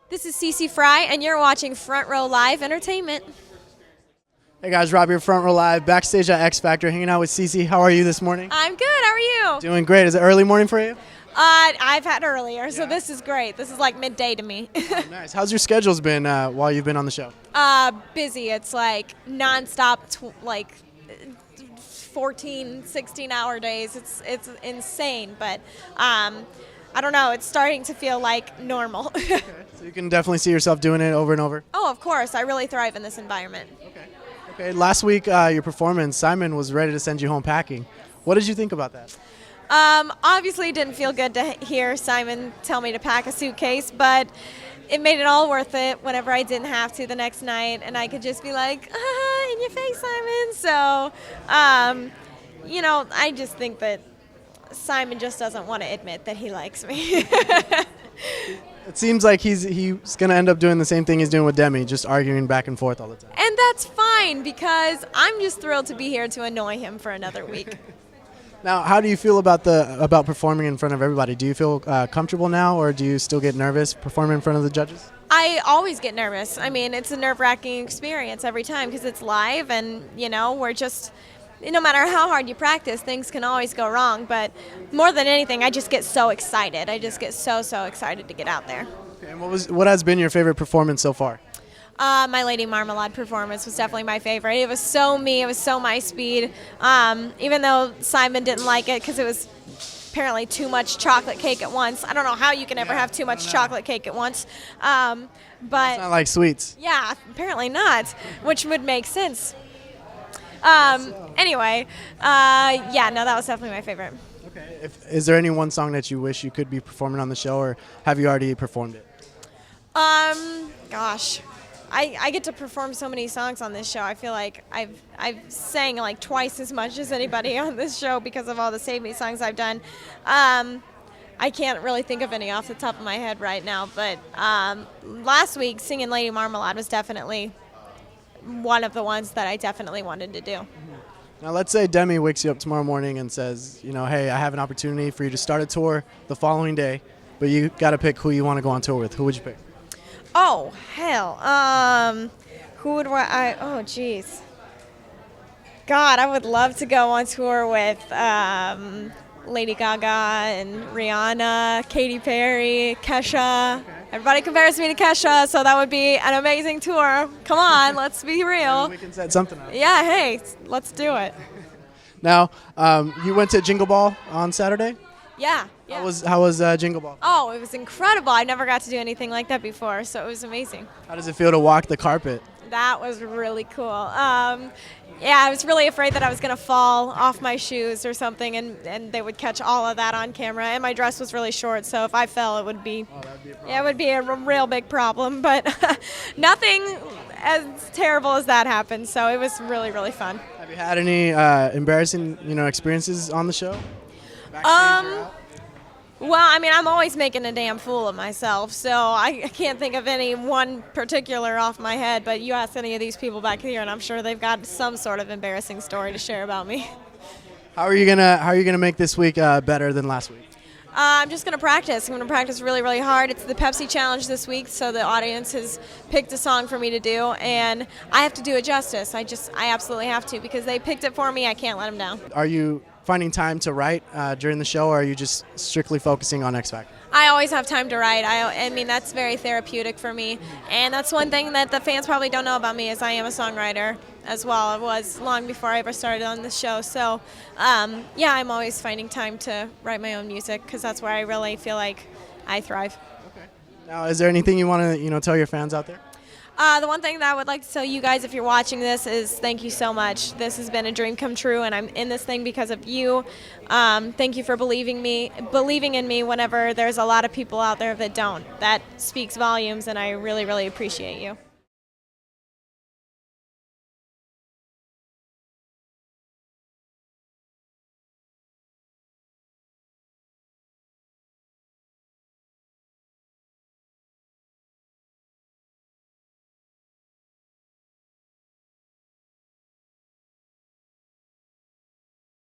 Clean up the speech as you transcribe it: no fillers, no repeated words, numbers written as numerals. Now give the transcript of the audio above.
This is CeCe Frey, and you're watching Front Row Live Entertainment. Hey guys, Rob here, Front Row Live, backstage at X Factor, hanging out with CeCe. How are you this morning? I'm good. How are you? Doing great. Is it early morning for you? I've had earlier, so this is great. This is like midday to me. Oh, nice. How's your schedules been while you've been on the show? Busy. It's like nonstop, 14, 16-hour days. It's insane, but I don't know. It's starting to feel like normal. Okay. So you can definitely see yourself doing it over and over? Oh, of course. I really thrive in this environment. Okay. Last week, your performance, Simon was ready to send you home packing. What did you think about that? Obviously, it didn't feel good to hear Simon tell me to pack a suitcase, but it made it all worth it whenever I didn't have to the next night, and I could just be like, in your face, Simon. So, I just think that Simon just doesn't want to admit that he likes me. It seems like he's going to end up doing the same thing he's doing with Demi, just arguing back and forth all the time. And that's fine, because I'm just thrilled to be here to annoy him for another week. Now, how do you feel about performing in front of everybody? Do you feel comfortable now, or do you still get nervous performing in front of the judges? I always get nervous. I mean, it's a nerve-wracking experience every time because it's live, and, we're just, no matter how hard you practice, things can always go wrong. But more than anything, I just get so excited. I just get so excited to get out there. Okay, and what has been your favorite performance so far? My Lady Marmalade performance was definitely my favorite. It was so me. It was so my speed. Even though Simon didn't like it because it was apparently too much chocolate cake at once. I don't know how you can ever have too much chocolate cake at once. But It's not like sweets. Yeah, apparently not, which would make sense. Anyway, that was definitely my favorite. Okay. Is there any one song that you wish you could be performing on the show, or have you already performed it? Gosh. I get to perform so many songs on this show. I feel like I've sang like twice as much as anybody on this show because of all the Save Me songs I've done. I can't really think of any off the top of my head right now, but last week singing Lady Marmalade was definitely one of the ones that I definitely wanted to do. Now, let's say Demi wakes you up tomorrow morning and says, hey, I have an opportunity for you to start a tour the following day, but you got to pick who you want to go on tour with. Who would you pick? Oh, hell. Who would I? Oh, geez. God, I would love to go on tour with Lady Gaga and Rihanna, Katy Perry, Kesha. Okay. Everybody compares me to Kesha, so that would be an amazing tour. Come on, let's be real. We can set something up. Yeah, hey, let's do it. Now, you went to Jingle Ball on Saturday? Yeah. How was Jingle Ball? Oh, it was incredible. I never got to do anything like that before, so it was amazing. How does it feel to walk the carpet? That was really cool. I was really afraid that I was going to fall off my shoes or something, and they would catch all of that on camera. And my dress was really short, so if I fell, it would be, it would be a real big problem. But nothing as terrible as that happened, so it was really, really fun. Have you had any embarrassing, experiences on the show? Well, I mean, I'm always making a damn fool of myself, so I can't think of any one particular off my head, but you ask any of these people back here, and I'm sure they've got some sort of embarrassing story to share about me. How are you gonna make this week better than last week? I'm just going to practice. I'm going to practice really, really hard. It's the Pepsi Challenge this week, so the audience has picked a song for me to do, and I have to do it justice. I absolutely have to, because they picked it for me. I can't let them down. Are you finding time to write during the show, or are you just strictly focusing on X Factor? I always have time to write. I mean, that's very therapeutic for me, and that's one thing that the fans probably don't know about me is I am a songwriter as well. I was long before I ever started on this show, so I'm always finding time to write my own music because that's where I really feel like I thrive. Okay. Now, is there anything you want to tell your fans out there? The one thing that I would like to tell you guys if you're watching this is thank you so much. This has been a dream come true, and I'm in this thing because of you. Thank you for believing in me whenever there's a lot of people out there that don't. That speaks volumes, and I really, really appreciate you.